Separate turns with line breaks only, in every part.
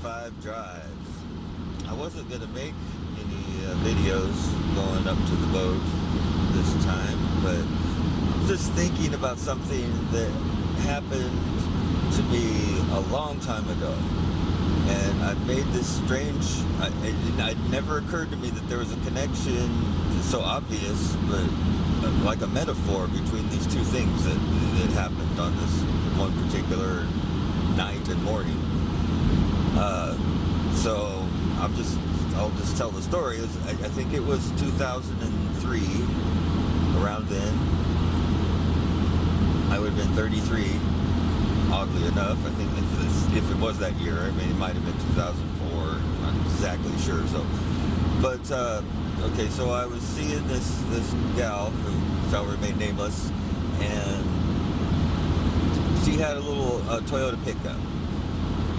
I-5 drive. I wasn't going to make any videos going up to the boat this time, but I'm just thinking about something that happened to me a long time ago. And I made this strange, it never occurred to me that there was a connection so obvious, but like a metaphor between these two things that happened on this one particular night and morning. So I'll just tell the story. I think it was 2003, around then. I would have been 33, oddly enough. I think if it was that year, I mean, it might have been 2004. I'm not exactly sure. So, but okay, so I was seeing this gal who shall remain nameless, and she had a little Toyota pickup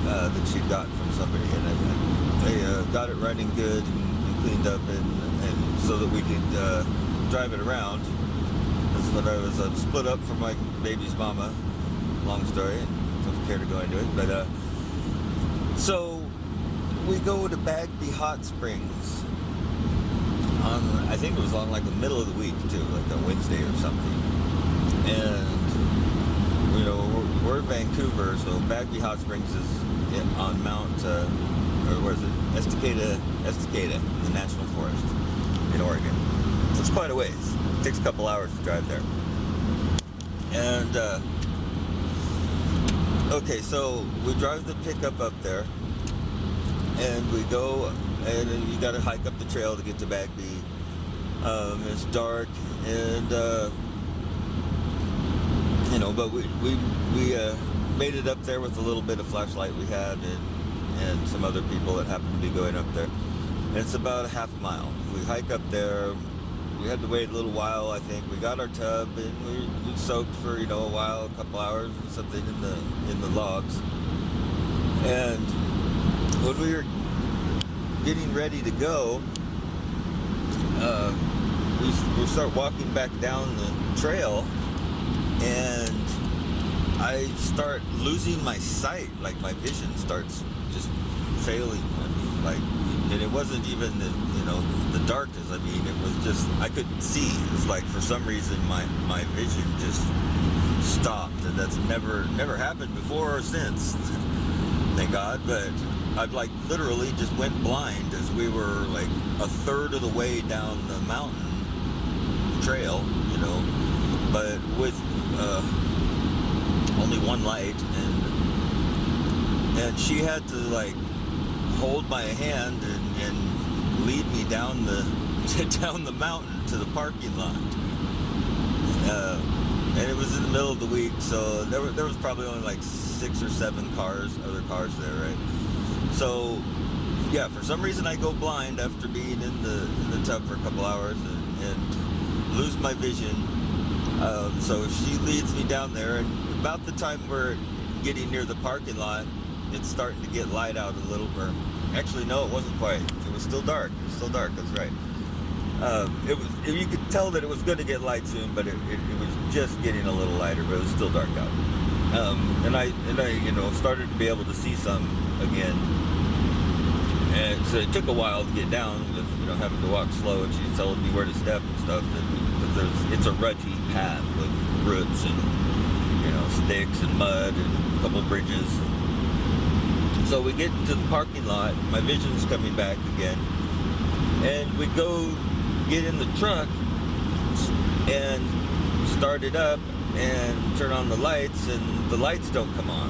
that she'd gotten from somebody, and they got it running good and cleaned up, and so that we could drive it around. This is when I was split up from my baby's mama. Long story, don't care to go into it, but so we go to Bagby Hot Springs on, I think it was on like the middle of the week too, like a Wednesday or something. And you know, we're in Vancouver, so Bagby Hot Springs is on Mount, or where is it? Estacada, the National Forest in Oregon. So it's quite a ways. It takes a couple hours to drive there. And okay, so we drive the pickup up there, and we go, and you got to hike up the trail to get to Bagby. It's dark, and you know, but we made it up there with a little bit of flashlight we had, and some other people that happened to be going up there. And it's about a half a mile. We hike up there. We had to wait a little while, I think. We got our tub, and we soaked for, you know, a while, a couple hours or something in the logs. And when we were getting ready to go, we start walking back down the trail, and I start losing my sight. Like, my vision starts just failing. And it wasn't even the darkness. I mean, it was just, I couldn't see. It was like, for some reason, my vision just stopped, and that's never happened before or since, thank God. But I've like literally just went blind as we were like a third of the way down the mountain trail, you know, but with only one light, and she had to like hold my hand and lead me down the mountain to the parking lot. And it was in the middle of the week, so there was probably only like 6 or 7 other cars there, right? So yeah, for some reason I go blind after being in the tub for a couple hours and lose my vision. So she leads me down there, and about the time we're getting near the parking lot, it's starting to get light out a little bit. Actually, no, it wasn't quite. It was still dark. It was still dark. That's right. You could tell that it was going to get light soon, but it was just getting a little lighter, but it was still dark out. And I started to be able to see some again. And so it took a while to get down with having to walk slow, and she's telling me where to step and stuff. And it's a rutty path with roots and sticks and mud and a couple bridges. So we get to the parking lot, my vision's coming back again, and we go get in the truck and start it up and turn on the lights, and the lights don't come on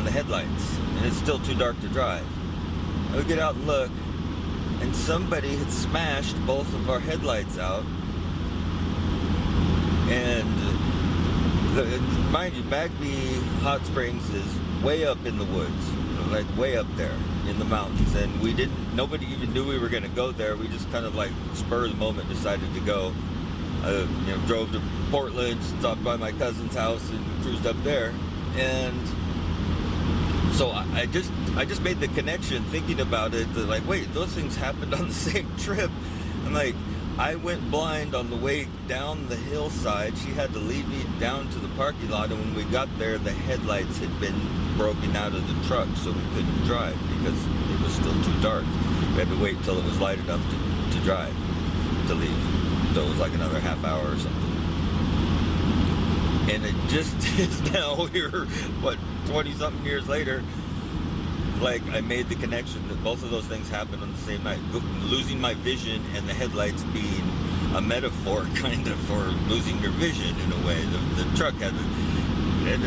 the headlights, and it's still too dark to drive. And we get out and look, and somebody had smashed both of our headlights out. And mind you, Bagby Hot Springs is way up in the woods, like way up there in the mountains, and nobody even knew we were going to go there. We just kind of like spur of the moment decided to go. Drove to Portland, stopped by my cousin's house, and cruised up there. And so I just made the connection thinking about it, that like, wait, those things happened on the same trip. I'm like, I went blind on the way down the hillside. She had to lead me down to the parking lot, and when we got there, the headlights had been broken out of the truck, so we couldn't drive because it was still too dark. We had to wait till it was light enough to drive, to leave. So it was like another half hour or something. And it just is now, we're, what, 20-something years later, like I made the connection that both of those things happened on the same night. Losing my vision and the headlights being a metaphor kind of for losing your vision in a way. The truck had, and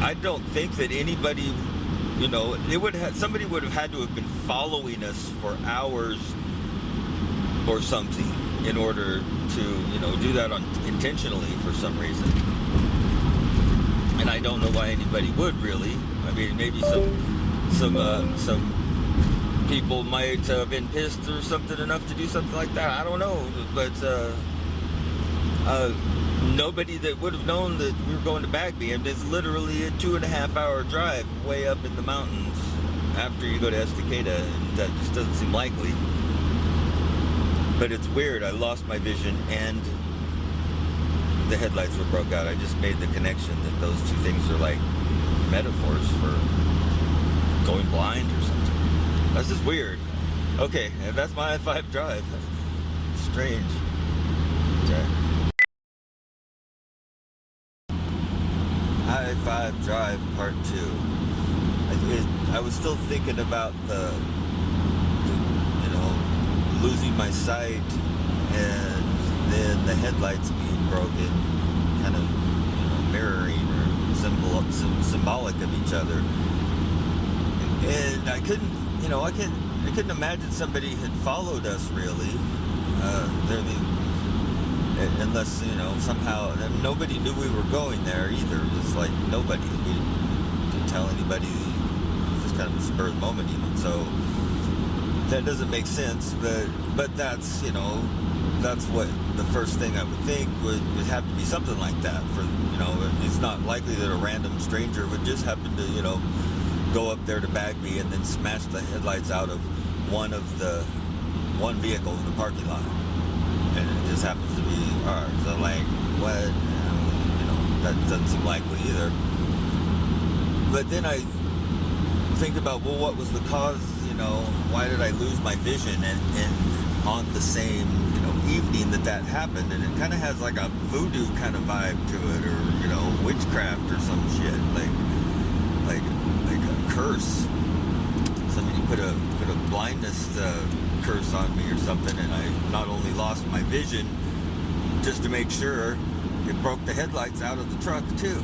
I don't think that anybody, you know, somebody would have had to have been following us for hours or something in order to, you know, do that intentionally for some reason. And I don't know why anybody would really. I mean, maybe some people might have been pissed or something enough to do something like that. I don't know, but nobody that would have known that we were going to Bagby. And it's literally a 2.5-hour drive way up in the mountains after you go to Estacada, and that just doesn't seem likely. But it's weird. I lost my vision and the headlights were broke out. I just made the connection that those two things are like metaphors for going blind or something. That's just weird. Okay, and that's my I-5 drive. Strange. Okay. I-5 drive part 2. I was still thinking about the you know, losing my sight and then the headlights being broken, kind of, you know, mirroring or symbolic of each other. And I couldn't, you know, I couldn't imagine somebody had followed us really. Unless, you know, somehow, and nobody knew we were going there either. It's like nobody. We didn't tell anybody. It was just kind of a spur of the moment even. So that doesn't make sense. But that's, you know, that's what the first thing I would think would have to be something like that. For, you know, it's not likely that a random stranger would just happen to, you know, go up there to Bagby and then smash the headlights out of one vehicle in the parking lot, and it just happens to be ours. So like, what? You know, that doesn't seem likely either. But then I think about, well, what was the cause? You know, why did I lose my vision? And on the same, you know, evening that happened, and it kind of has like a voodoo kind of vibe to it, or, you know, witchcraft or some shit, like a curse. Somebody put a blindness curse on me or something, and I not only lost my vision, just to make sure, it broke the headlights out of the truck too,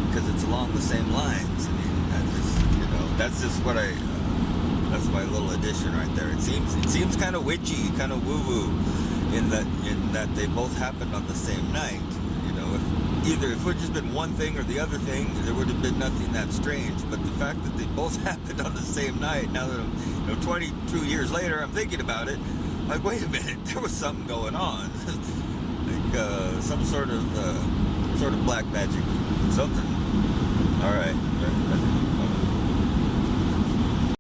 because it's along the same lines. I mean, that's just, you know, that's just what that's my little addition right there. It seems kind of witchy, kind of woo-woo, in that they both happened on the same night. You know, if it would just been one thing or the other thing, there would have been nothing that strange. But the fact that they both happened on the same night, now that I'm, you know, 22 years later, I'm thinking about it, like, wait a minute, there was something going on. Like some sort of black magic, something. All right.